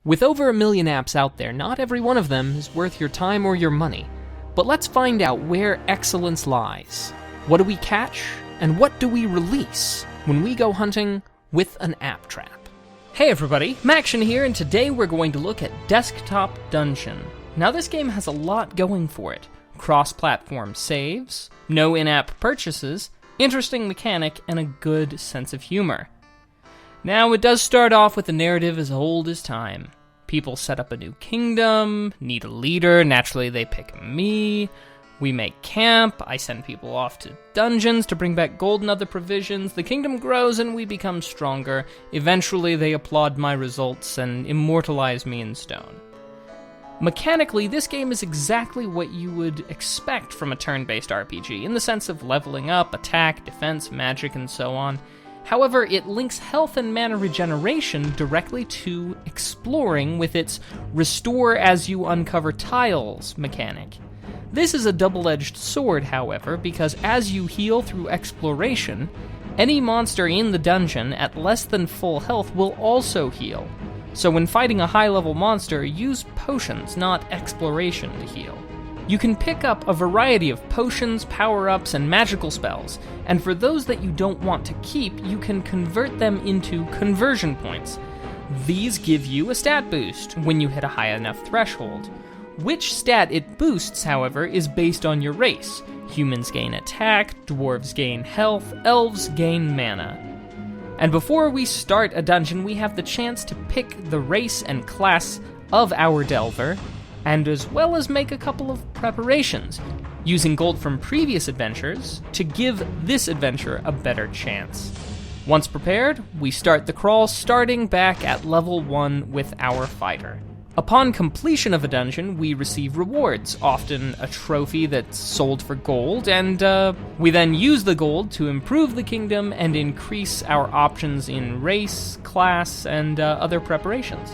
With over 1 million apps out there, not every one of them is worth your time or your money. But let's find out where excellence lies. What do we catch, and what do we release when we go hunting with an app trap? Hey everybody, Macktion here, and today we're going to look at Desktop Dungeon. Now this game has a lot going for it. Cross-platform saves, no in-app purchases, interesting mechanic, and a good sense of humor. Now it does start off with a narrative as old as time. People set up a new kingdom, need a leader, naturally they pick me. We make camp, I send people off to dungeons to bring back gold and other provisions. The kingdom grows and we become stronger. Eventually they applaud my results and immortalize me in stone. Mechanically, this game is exactly what you would expect from a turn-based RPG, in the sense of leveling up, attack, defense, magic, and so on. However, it links health and mana regeneration directly to exploring with its restore as you uncover tiles mechanic. This is a double-edged sword, however, because as you heal through exploration, any monster in the dungeon at less than full health will also heal. So when fighting a high-level monster, use potions, not exploration to heal. You can pick up a variety of potions, power-ups, and magical spells, and for those that you don't want to keep, you can convert them into conversion points. These give you a stat boost when you hit a high enough threshold. Which stat it boosts, however, is based on your race. Humans gain attack, dwarves gain health, elves gain mana. And before we start a dungeon, we have the chance to pick the race and class of our Delver, and as well as make a couple of preparations, using gold from previous adventures to give this adventure a better chance. Once prepared, we start the crawl, starting back at level 1 with our fighter. Upon completion of a dungeon, we receive rewards, often a trophy that's sold for gold, and we then use the gold to improve the kingdom and increase our options in race, class, and other preparations.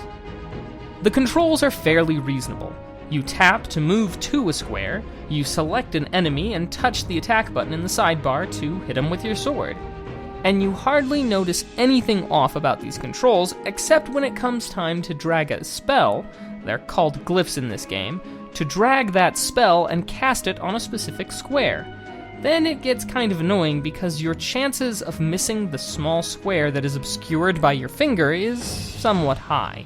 The controls are fairly reasonable. You tap to move to a square, you select an enemy and touch the attack button in the sidebar to hit him with your sword. And you hardly notice anything off about these controls, except when it comes time to drag a spell, they're called glyphs in this game, to drag that spell and cast it on a specific square. Then it gets kind of annoying because your chances of missing the small square that is obscured by your finger is somewhat high.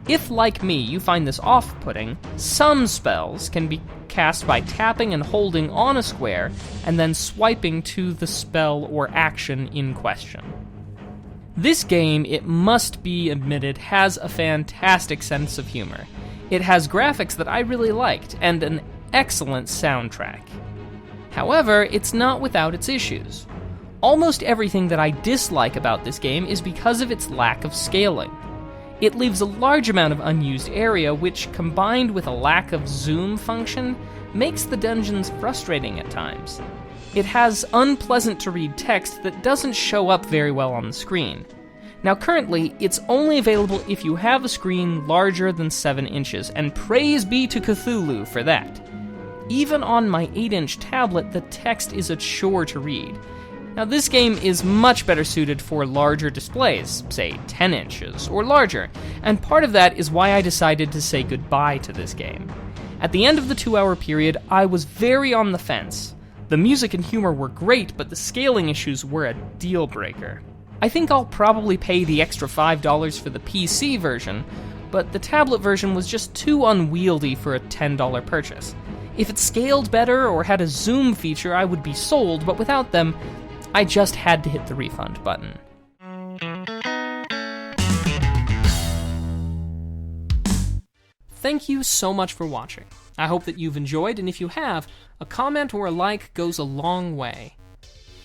If, like me, you find this off-putting, some spells can be cast by tapping and holding on a square, and then swiping to the spell or action in question. This game, it must be admitted, has a fantastic sense of humor. It has graphics that I really liked, and an excellent soundtrack. However, it's not without its issues. Almost everything that I dislike about this game is because of its lack of scaling. It leaves a large amount of unused area, which, combined with a lack of zoom function, makes the dungeons frustrating at times. It has unpleasant-to-read text that doesn't show up very well on the screen. Now currently, it's only available if you have a screen larger than 7 inches, and praise be to Cthulhu for that. Even on my 8-inch tablet, the text is a chore to read. Now this game is much better suited for larger displays, say 10 inches or larger, and part of that is why I decided to say goodbye to this game. At the end of the 2-hour period, I was very on the fence. The music and humor were great, but the scaling issues were a deal breaker. I think I'll probably pay the extra $5 for the PC version, but the tablet version was just too unwieldy for a $10 purchase. If it scaled better or had a zoom feature, I would be sold, but without them, I just had to hit the refund button. Thank you so much for watching. I hope that you've enjoyed, and if you have, a comment or a like goes a long way.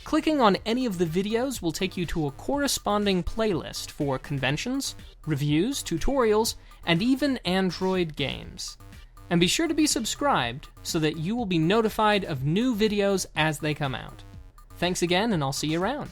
Clicking on any of the videos will take you to a corresponding playlist for conventions, reviews, tutorials, and even Android games. And be sure to be subscribed so that you will be notified of new videos as they come out. Thanks again, and I'll see you around.